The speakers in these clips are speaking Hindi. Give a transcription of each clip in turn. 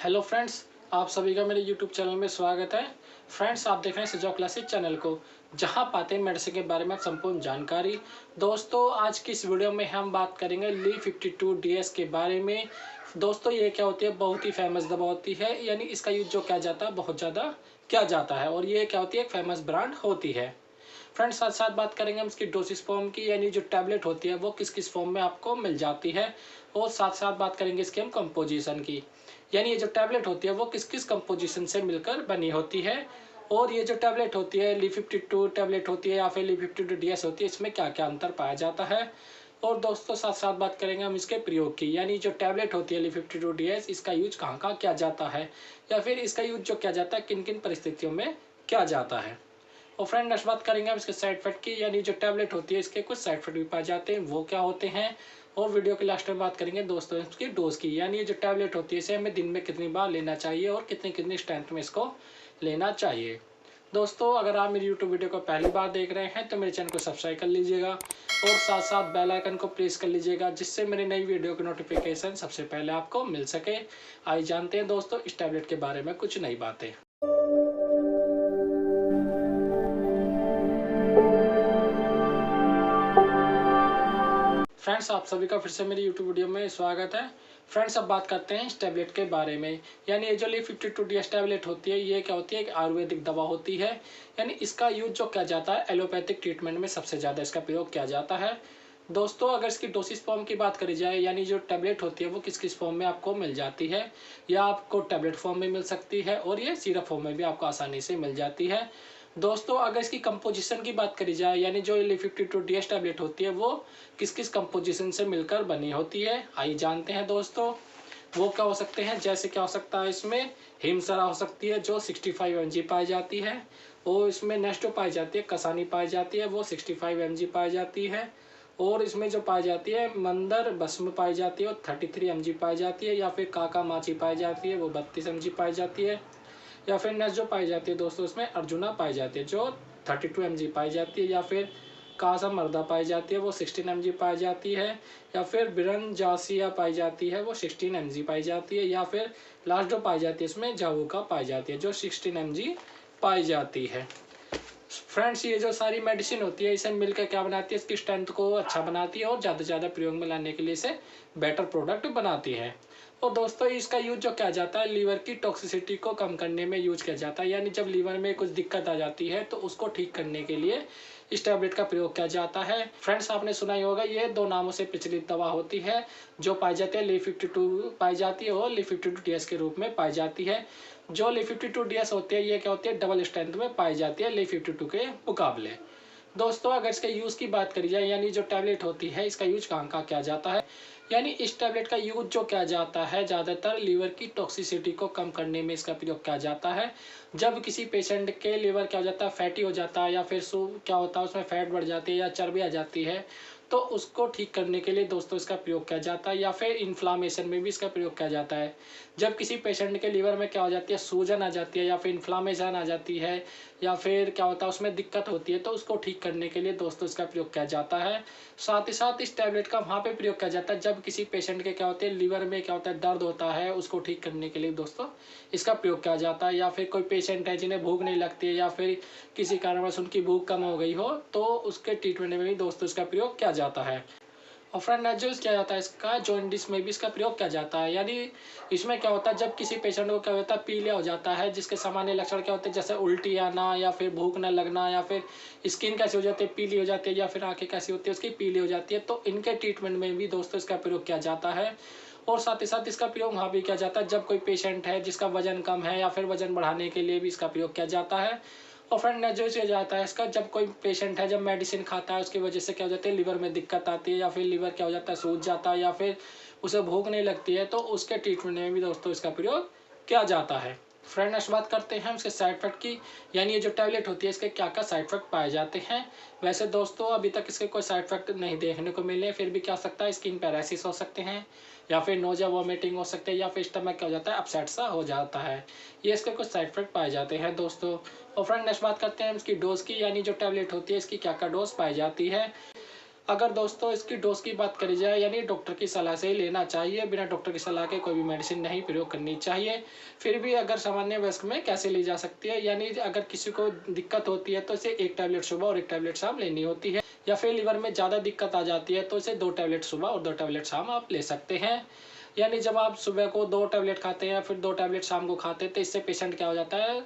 हेलो फ्रेंड्स, आप सभी का मेरे यूट्यूब चैनल में स्वागत है। फ्रेंड्स, आप देख रहे हैं सजाओ क्लासेस चैनल को, जहां पाते हैं मेडिसिन के बारे में संपूर्ण जानकारी। दोस्तों, आज की इस वीडियो में हम बात करेंगे Li52DS के बारे में। दोस्तों, ये क्या होती है? बहुत ही फेमस दवा होती है, यानी इसका यूज जो किया जाता है बहुत ज़्यादा किया जाता है, और ये क्या होती है? एक फेमस ब्रांड होती है। फ्रेंड्स, साथ साथ बात करेंगे हम इसकी डोसिस फॉर्म की, यानी जो टैबलेट होती है वो किस किस फॉर्म में आपको मिल जाती है। और साथ साथ बात करेंगे इसके हम कंपोजिशन की, यानी ये जो टैबलेट होती है वो किस किस कंपोजिशन से मिलकर बनी होती है। और ये जो टैबलेट होती है Li52 टैबलेट होती है या फिर Li52DS होती है, इसमें क्या क्या अंतर पाया जाता है। और दोस्तों, साथ साथ बात करेंगे हम इसके प्रयोग की, यानी जो टैबलेट होती है Li52DS, इसका यूज कहाँ कहाँ किया जाता है, या फिर इसका यूज जो किया जाता है किन किन परिस्थितियों में किया जाता है। और फ्रेंड, नेक्स्ट बात करेंगे हम इसके साइड इफेक्ट की, यानी जो टैबलेट होती है इसके कुछ साइड इफेक्ट भी पाए जाते हैं, वो क्या होते हैं। और वीडियो के लास्ट में बात करेंगे दोस्तों इसकी डोज की, यानी ये जो टैबलेट होती है इसे हमें दिन में कितनी बार लेना चाहिए और कितनी कितनी स्ट्रेंथ में इसको लेना चाहिए। दोस्तों, अगर आप मेरी यूट्यूब वीडियो को पहली बार देख रहे हैं तो मेरे चैनल को सब्सक्राइब कर लीजिएगा और साथ साथ बेल आइकन को प्रेस कर लीजिएगा, जिससे मेरी नई वीडियो की नोटिफिकेशन सबसे पहले आपको मिल सके। आइए जानते हैं दोस्तों इस टैबलेट के बारे में कुछ नई बातें। फ्रेंड्स, आप सभी का फिर से मेरी यूट्यूब वीडियो में स्वागत है। फ्रेंड्स, अब बात करते हैं इस टैबलेट के बारे में, यानी ये जो Li52DS टैबलेट होती है ये क्या होती है? एक आयुर्वेदिक दवा होती है, यानी इसका यूज जो किया जाता है एलोपैथिक ट्रीटमेंट में सबसे ज़्यादा इसका प्रयोग किया जाता है। दोस्तों, अगर इसकी डोसिस फॉर्म की बात करी जाए, यानी जो टैबलेट होती है वो किस किस फॉर्म में आपको मिल जाती है, या आपको टैबलेट फॉर्म में मिल सकती है और ये सिरप फॉर्म में भी आपको आसानी से मिल जाती है। दोस्तों, अगर इसकी कंपोजिशन की बात करी जाए, यानी जो Li52DS टैबलेट होती है वो किस किस कंपोजिशन से मिलकर बनी होती है, आइए जानते हैं दोस्तों। वो क्या हो सकते हैं? जैसे क्या हो सकता है, इसमें हिमसरा हो सकती है जो 65 mg पाई जाती है, और इसमें नेक्स्ट जो पाई जाती है कसानी पाई जाती है वो 65 mg पाई जाती है, और इसमें जो पाई जाती है मंदर भस्म पाई जाती है वो 33 mg पाई जाती है, या फिर काका माची पाई जाती है वो 32 mg पाई जाती है, या फिर नेक्स्ट जो पाई जाती है दोस्तों उसमें अर्जुना पाई जाती है जो 32 mg पाई जाती है, या फिर कासा मर्दा पाई जाती है वो 16 mg पाई जाती है, या फिर बिरन जासिया पाई जाती है वो 16 mg पाई जाती है, या फिर लास्ट जो पाई जाती है इसमें जावुका पाई जाती है जो 16 mg पाई जाती है। फ्रेंड्स, ये जो सारी मेडिसिन होती है इसे मिलकर क्या बनाती है? इसकी स्ट्रेंथ को अच्छा बनाती है और ज़्यादा से ज़्यादा प्रयोग में लाने के लिए इसे बेटर प्रोडक्ट बनाती है। और दोस्तों, इसका यूज जो किया जाता है लीवर की टॉक्सिसिटी को कम करने में यूज किया जाता है, यानी जब लीवर में कुछ दिक्कत आ जाती है तो उसको ठीक करने के लिए इस टैबलेट का प्रयोग किया जाता है। फ्रेंड्स, आपने सुना ही होगा, ये दो नामों से प्रचलित दवा होती है, जो पाई जाती है Li52 पाई जाती है और Li52DS के रूप में पाई जाती है। जो Li52DS होती है ये क्या होती है? डबल स्ट्रेंथ में पाई जाती है Li52 के मुकाबले। दोस्तों, अगर इसके यूज़ की बात करी जाए, यानी जो टैबलेट होती है इसका यूज कहाँ कहाँ किया जाता है, यानी इस टैबलेट का यूज जो किया जाता है ज़्यादातर लीवर की टॉक्सिसिटी को कम करने में इसका प्रयोग किया जाता है। जब किसी पेशेंट के लीवर क्या हो जाता है, फैटी हो जाता है, या फिर क्या होता है उसमें फैट बढ़ जाती है या चर्बी आ जाती है, तो उसको ठीक करने के लिए दोस्तों इसका प्रयोग किया जाता है, या फिर इन्फ्लामेशन में भी इसका प्रयोग किया जाता है। जब किसी पेशेंट के लीवर में क्या हो जाती है, सूजन आ जाती है या फिर इन्फ्लामेशन आ जाती है, या फिर क्या होता है उसमें दिक्कत होती है, तो उसको ठीक करने के लिए दोस्तों इसका प्रयोग किया जाता है। साथ ही साथ इस टैबलेट का वहाँ पे प्रयोग किया जाता है जब किसी पेशेंट के क्या होते हैं लीवर में क्या होता है दर्द होता है, उसको ठीक करने के लिए दोस्तों इसका प्रयोग किया जाता है। या फिर कोई पेशेंट है जिन्हें भूख नहीं लगती है, या फिर किसी कारणवश उनकी भूख कम हो गई हो, तो उसके ट्रीटमेंट में भी दोस्तों इसका प्रयोग किया जाता है। और फ्रेंड, जो किया जाता है इसका जॉइंटिस में भी इसका प्रयोग किया जाता है, यानी इसमें क्या होता है जब किसी पेशेंट को क्या होता है पीलिया हो जाता है, जिसके सामान्य लक्षण क्या होते हैं जैसे उल्टी आना, या फिर भूख न लगना, या फिर स्किन कैसी हो जाती है पीली हो जाती है, या फिर आंखें कैसी होती है उसकी पीली हो जाती है, तो इनके ट्रीटमेंट में भी दोस्तों इसका प्रयोग किया जाता है। और साथ ही साथ इसका प्रयोग वहाँ भी किया जाता है जब कोई पेशेंट है जिसका वजन कम है, या फिर वजन बढ़ाने के लिए भी इसका प्रयोग किया जाता है। और फ्रेंड, जो किया जाता है इसका जब कोई पेशेंट है जब मेडिसिन खाता है उसकी वजह से क्या हो जाती है लीवर में दिक्कत आती है, या फिर लीवर क्या हो जाता है सूज जाता है, या फिर उसे भूख नहीं लगती है, तो उसके ट्रीटमेंट में भी दोस्तों इसका प्रयोग किया जाता है। फ्रेंड, नेक्स्ट बात करते हैं उसके साइड इफेक्ट की, यानी ये जो टैबलेट होती है इसके क्या क्या साइड इफेक्ट पाए जाते हैं। वैसे दोस्तों अभी तक इसके कोई साइड इफेक्ट नहीं देखने को मिले, फिर भी क्या हो सकता है स्किन पे रैशेस हो सकते हैं, या फिर नोजा वॉमिटिंग हो सकते हैं, या फिर स्टमक क्या हो जाता है अपसेट सा हो जाता है। ये इसके कुछ साइड इफेक्ट पाए जाते हैं दोस्तों। और फ्रेंड, नेक्स्ट बात करते हैं इसकी डोज की, यानी जो टैबलेट होती है इसकी क्या क्या डोज पाई जाती है। अगर दोस्तों इसकी डोज की बात करी जाए, यानी डॉक्टर की सलाह से ही लेना चाहिए, बिना डॉक्टर की सलाह के कोई भी मेडिसिन नहीं प्रयोग करनी चाहिए। फिर भी अगर सामान्य वयस्क में कैसे ली जा सकती है, यानी अगर किसी को दिक्कत होती है तो इसे 1 टैबलेट सुबह और 1 टैबलेट शाम लेनी होती है, या फिर लीवर में ज़्यादा दिक्कत आ जाती है तो इसे 2 टैबलेट सुबह और 2 टैबलेट शाम आप ले सकते हैं। यानी जब आप सुबह को 2 टैबलेट खाते हैं या फिर 2 टैबलेट शाम को खाते हैं तो इससे पेशेंट क्या हो जाता है,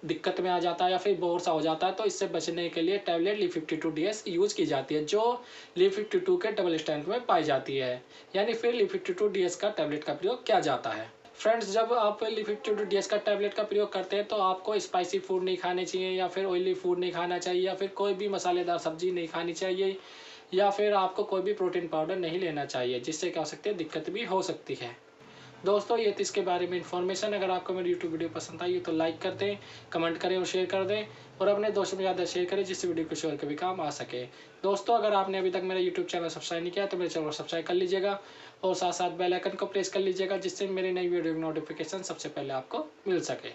दिक्कत में आ जाता है या फिर बोर सा हो जाता है। तो इससे बचने के लिए टैबलेट Li52DS यूज़ की जाती है, जो Li52 के डबल स्ट्रेंथ में पाई जाती है। यानी फिर Li52DS का टैबलेट का प्रयोग किया जाता है। फ्रेंड्स, जब आप Li52DS का टैबलेट का प्रयोग करते हैं तो आपको स्पाइसी फूड नहीं खाने चाहिए, या फिर ऑयली फूड नहीं खाना चाहिए, या फिर कोई भी मसालेदार सब्जी नहीं खानी चाहिए, या फिर आपको कोई भी प्रोटीन पाउडर नहीं लेना चाहिए, जिससे क्या हो सकती है, दिक्कत भी हो सकती है। दोस्तों, ये थी इसके बारे में इन्फॉर्मेशन। अगर आपको मेरी यूट्यूब वीडियो पसंद आई तो लाइक कर दें, कमेंट करें और शेयर कर दें, और अपने दोस्तों में ज़्यादा शेयर करें जिससे वीडियो किसी और के भी काम आ सके। दोस्तों, अगर आपने अभी तक मेरा यूट्यूब चैनल सब्सक्राइब नहीं किया तो मेरे चैनल को सब्सक्राइब कर लीजिएगा, और साथ साथ बेल आइकन को प्रेस कर लीजिएगा, जिससे मेरी नई वीडियो की नोटिफिकेशन सबसे पहले आपको मिल सके।